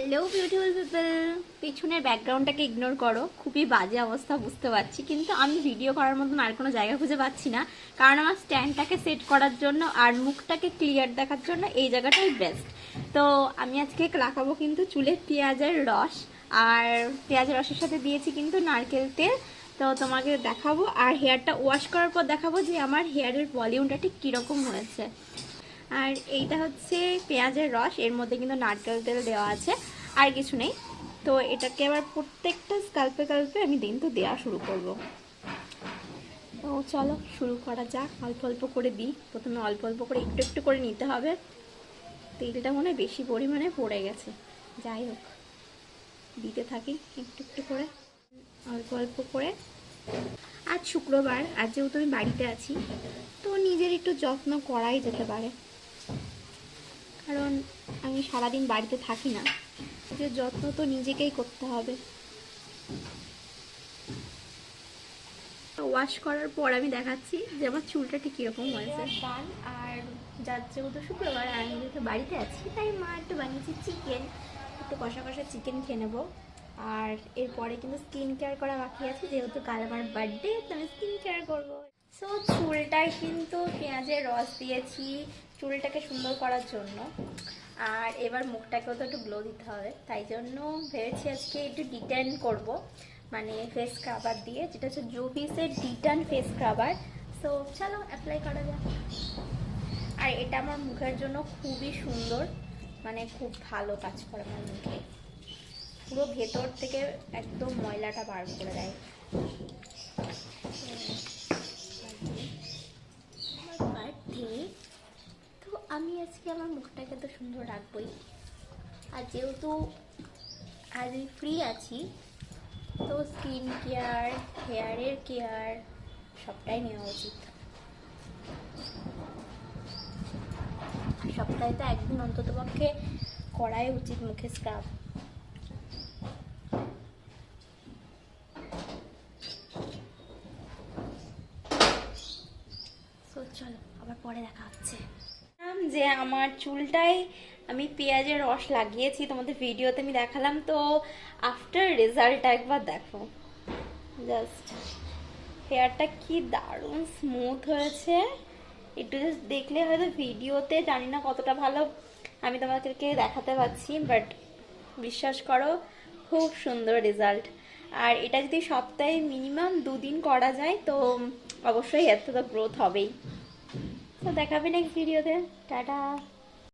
Hello beautiful people, পিছনের ব্যাকগ্রাউন্ডটাকে ignore করো, খুবই বাজে অবস্থা বুঝতে পারছি, কিন্তু আমি ভিডিও করার মতন আর কোনো জায়গা খুঁজে পাচ্ছি না। কারণ আমার স্ট্যান্ডটাকে সেট করার জন্য আর মুখটাকে ক্লিয়ার দেখার জন্য এই জায়গাটাই বেস্ট। তো আমি আজকে লাগাবো কিন্তু চুলে পেঁয়াজের রস, আর পেঁয়াজের রসের সাথে দিয়েছি কিন্তু নারকেল তেল। তো তোমাকে দেখাবো, আর হেয়ারটা ওয়াশ করার পর দেখাবো যে আমার হেয়ারের ভলিউমটা ঠিক কীরকম হয়েছে। আর এইটা হচ্ছে পেঁয়াজের রস, এর মধ্যে কিন্তু নারকেল তেল দেওয়া আছে, আর কিছু নেই। তো এটাকে আবার প্রত্যেকটা স্কাল্পে আমি কিন্তু দেওয়া শুরু করব। তো চলো শুরু করা যাক। অল্প অল্প করে দিই, প্রথমে অল্প অল্প করে একটু একটু করে নিতে হবে। তেলটা মনে হয় বেশি পরিমাণে পড়ে গেছে, যাই হোক দিতে থাকি একটু একটু করে, অল্প অল্প করে। আজ শুক্রবার, আজ যেহেতু আমি বাড়িতে আছি, তো নিজের একটু যত্ন করাই যেতে পারে, কারণ আমি সারাদিন বাড়িতে থাকি না, যে যত্ন তো নিজেকেই করতে হবে। ওয়াশ করার পর আমি দেখাচ্ছি যে আমার চুলটা ঠিক কীরকম হয়েছে। ডান, আর যার যেহেতু শুক্রবার আর আমি যেহেতু বাড়িতে আছি, তাই মা একটু বানিয়েছি চিকেন, একটু কষা কষা চিকেন খেয়ে নেবো। আর এরপরে কিন্তু স্কিন কেয়ার করা বাকি আছে, যেহেতু কাল আমার বার্থডে, তো আমি স্কিন কেয়ার করবো। সো চুলটায় কিন্তু পেঁয়াজের রস দিয়েছি চুলটাকে সুন্দর করার জন্য, আর এবার মুখটাকেও তো একটু গ্লো দিতে হবে, তাই জন্য ভেবেছি আজকে একটু ডিটেন করব, মানে ফেস স্ক্রাবার দিয়ে, যেটা হচ্ছে জুভিসের ডিটান ফেস স্ক্রাবার। সো চলো অ্যাপ্লাই করা যাক। আর এটা আমার মুখের জন্য খুবই সুন্দর, মানে খুব ভালো কাজ করে আমার মুখে, পুরো ভেতর থেকে একদম ময়লাটা বার করে দেয়। তো আমি আজকে আমার মুখটাকে তো সুন্দর রাখবই, আর যেহেতু আজ আমি ফ্রি আছি, তো স্কিন কেয়ার, হেয়ারের কেয়ার সবটাই নেওয়া উচিত। সপ্তাহে তো একদিন অন্তত পক্ষে করাই উচিত মুখে স্ক্রাব। চলো আবার পরে দেখা হচ্ছে। যে আমার চুলটায় আমি পেঁয়াজের রস লাগিয়েছি, তোমাদের ভিডিওতে আমি দেখালাম, তো আফটার রেজাল্টটা একবার দেখো। জাস্ট হেয়ারটা কি দারুণ স্মুথ হয়েছে, একটু জাস্ট দেখলে হয়তো ভিডিওতে জানি না কতটা ভালো আমি তোমাদেরকে দেখাতে পারছি, বাট বিশ্বাস করো খুব সুন্দর রেজাল্ট। আর এটা যদি সপ্তাহে মিনিমাম 2 দিন করা যায়, তো অবশ্যই এত তো গ্রোথ হবেই। তো দেখাবে নেক্সট ভিডিওতে। টাটা।